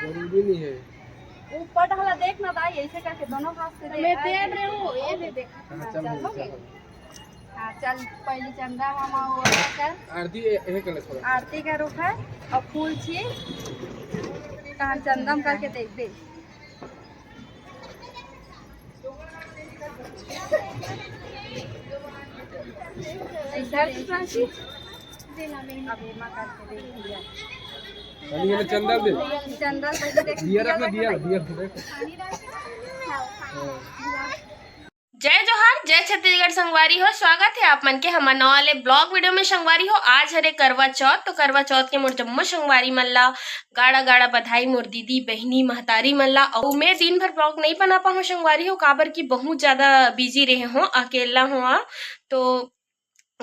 जरूरी नहीं है। ऊपर ढाला देख ना भाई, ऐसे करके दोनों हाथ से मैं दे रही हूँ, ये दे दे। चल हो गई। हाँ चल, पहली चंदा मामा वो कर आरती ये कर ले थोड़ा। आरती का रूप है और फूल छी कहाँ चंदम करके देख दे। अभी माँ करके देख लिया। ये चंदा दे, चंदा पहले देख दिया रखना, दिया दिया देखो। जय जोहार, जय छत्तीसगढ़ संगवारी हो। स्वागत है आप मन के हमार नवा वाले ब्लॉग वीडियो में। संगवारी हो आज हरे करवा चौथ, तो करवा चौथ के मोर जम्मो संगवारी मन ला गाड़ा गाड़ा बधाई। मोर दीदी बहनी महतारी मन ला। और मैं दिन भर ब्लॉग नहीं बना पाऊँ संगवारी हो, काबर की बहुत ज्यादा बिजी रहे हो, अकेला हुआ तो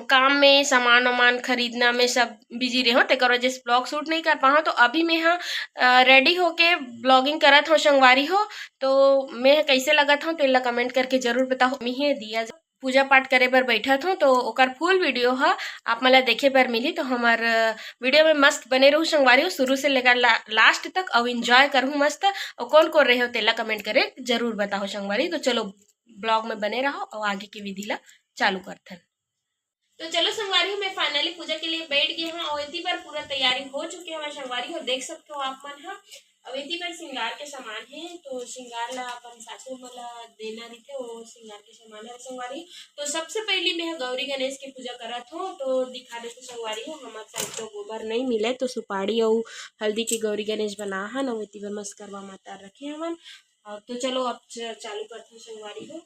काम में सामान वामान खरीदना में सब बिजी रहे हो, तेकर वजह से ब्लॉग शूट नहीं कर पाऊँ। तो अभी मैं यहाँ रेडी होके ब्लॉगिंग करत हूँ संगवारी हो। तो मैं कैसे लगत हूँ तो इला कमेंट करके जरूर बताओ। मैं ही दिया पूजा पाठ करे बर बैठत हूँ, तो ओकर फुल वीडियो है आप मला देखे बर मिली। तो हमार वीडियो में मस्त बने रहूँ संगवारी हो, शुरू से लेकर लास्ट तक, और इंजॉय करूँ मस्त। और कौन कौन रहे हो तेला कमेंट करे जरूर बताओ संगवारी। तो चलो ब्लॉग में बने रहो और आगे की विधि ला चालू करते। तो चलो संगवारी हो, मैं फाइनली पूजा के लिए बैठ गई हूँ और इतनी बार पूरा तैयारी हो चुकी है हमारे संगवारी हो, देख सकते हो आप मन। हाँ अब इतनी बार श्रृंगार के सामान है, तो श्रृंगार ला अपन सासू मला देना रही थे, वो श्रृंगार के सामान है संगवारी। तो सबसे पहले मैं गौरी गणेश की पूजा करत हूँ, तो दिखा देते संगवारी हो। हमारे साइड तो गोबर नहीं मिले, तो सुपारी और हल्दी की गौरी गणेश बना है ना, इतनी बार मस्त करवा माता रखे हमन। तो चलो अब चालू करते हैं संगवारी हो।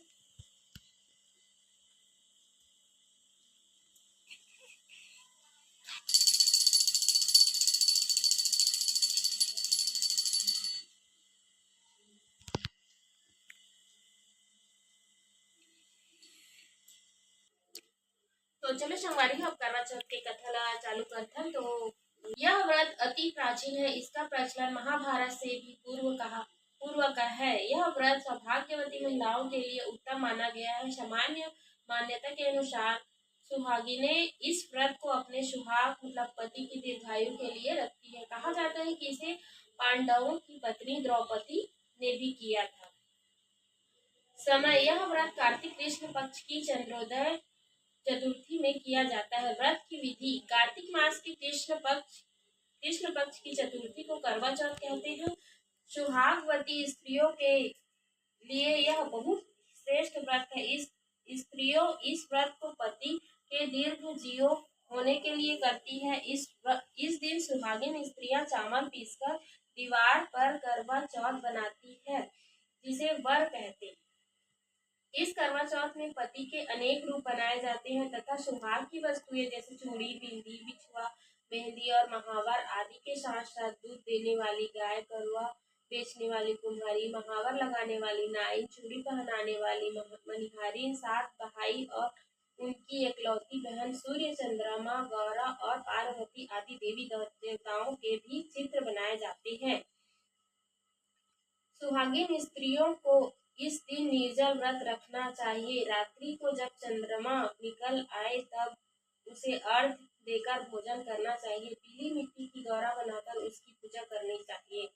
तो चलो संगवारी हो, करवा चौथ के कथा ला चालू करते हैं। तो यह व्रत अति प्राचीन है, इसका प्रचलन महाभारत से भी पूर्व का है। यह व्रत सौभाग्यवती महिलाओं के लिए उत्तम माना गया है। सामान्य मान्यता के अनुसार सुहागिने इस व्रत को अपने सुहाग मतलब पति की दीर्घायु के लिए रखती है। कहा जाता है कि इसे पांडवों की पत्नी द्रौपदी ने भी किया था। समय यह व्रत कार्तिक कृष्ण पक्ष की चंद्रोदय चतुर्थी में किया जाता है। व्रत की विधि, कार्तिक मास की कृष्ण पक्ष की चतुर्थी को करवा चौथ कहते हैं। सुहागवती स्त्रियों के लिए यह बहुत श्रेष्ठ व्रत है। स्त्रियों इस व्रत को पति के दीर्घ जीव होने के लिए करती है। इस दिन सुहागिन स्त्रियां चावल पीसकर दीवार पर करवा चौथ बनाती है, जिसे वर कहते हैं। इस करवा चौथ में पति के अनेक रूप बनाए जाते हैं तथा सुहाग की वस्तुएं जैसे चूड़ी, बिंदी, बिछुआ, मेहंदी और महावर आदि के साथ साथ दूध देने वाली गाय, करुआ बेचने वाली कुम्हारी, महावर लगाने वाली नाई, चूड़ी पहनाने वाली मनिहारी, सात भाई और उनकी एकलौती बहन, सूर्य, चंद्रमा, गौरा और पार्वती आदि देवी देवताओं के भी चित्र बनाए जाते हैं। सुहागिन स्त्रियों को इस दिन निर्जल व्रत रखना चाहिए। रात्रि को जब चंद्रमा निकल आए तब उसे अर्घ देकर भोजन करना चाहिए। पीली मिट्टी की गौरा बनाकर उसकी पूजा करनी चाहिए।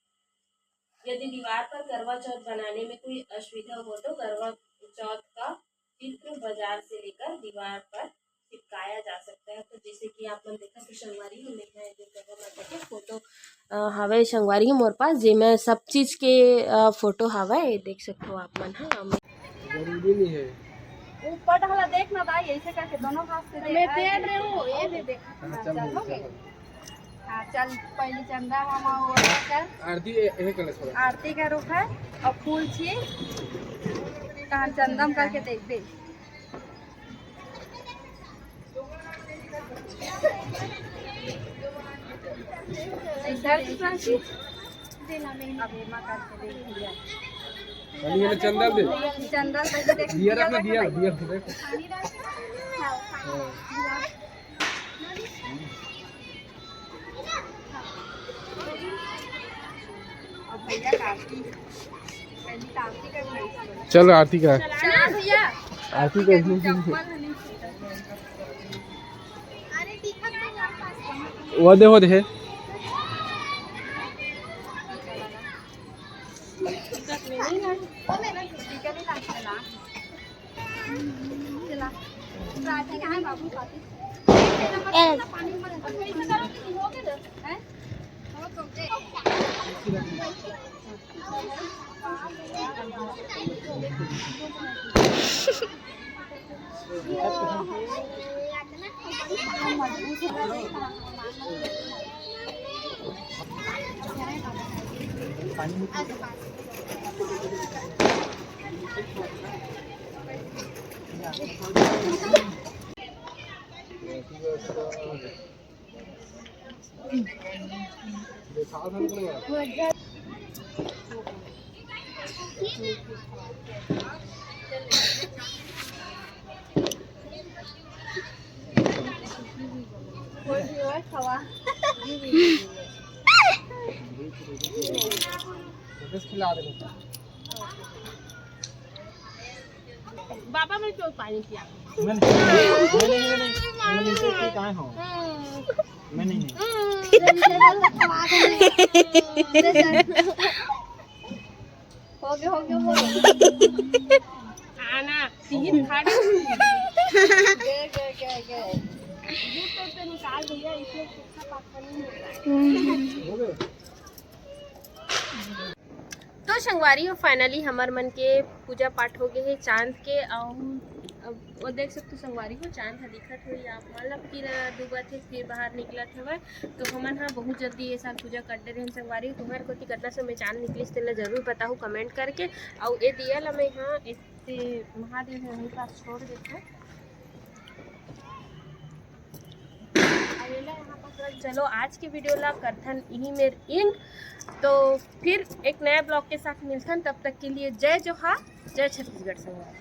यदि दीवार पर करवा चौथ बनाने में कोई असुविधा हो तो करवा चौथ का चित्र बाजार से लेकर दीवार पर चिपकाया जा सकता है। तो जैसे कि आप लोग देखा कि संगवारी में लिखा है जो करवा माता के फोटो हवे संगवारी मोर पास, जेमे सब चीज के फोटो हवे, देख सकते हो आप मन। हाँ जरूरी नहीं है। ऊपर ढाला देख ना भाई, ऐसे करके दोनों हाथ से मैं दे रही हूँ, ये दे दे। चल हो गई। हाँ चल, पहली चंदा मामा वो कर आरती ये कर ले थोड़ा। आरती का रूप है और फूल छी कहाँ चंदम करके देख दे। अभी माँ करके देख लिया। ये चंदा दे, चंदा पहले देख दिया रखना, दिया दिया देखो। भैया आरती का चलो आरती का भैया आरती का वो दे टिकट में नहीं है। वो मेरा टिकट ही चला चला प्राची कहाँ है बाबू पाती पानी में कैसे करो कि हो गए हैं हो तो सावधान करेगा खवा बस खिला दे बाबा मैं क्यों पानी पिया मैं नीचे की कहाँ हूँ मैं नहीं हो गया आना तीन खाट दूध तो निकाल दिया इसलिए कितना पानी नहीं हो रहा है। तो संगवारी हो फाइनली हमार मन के पूजा पाठ हो गए है चांद के अब वो देख सकते संगवारी हो चांद हा दिखत हुई आप मतलब फिर डूबत है फिर बाहर निकलत हवा तो हमन हाँ बहुत जल्दी ये साल पूजा कर दे रहे संगवारी तुम्हारे को कितना समय चांद निकलिस तेला जरूर बताओ कमेंट करके और ये दिया ला मैं हाँ इससे महादेव है वहीं पास छोड़ देता चलो आज की वीडियो ला करथन यही मेरे इन तो फिर एक नया ब्लॉग के साथ मिलथन तब तक के लिए जय जोहार जय छत्तीसगढ़ संगवारी।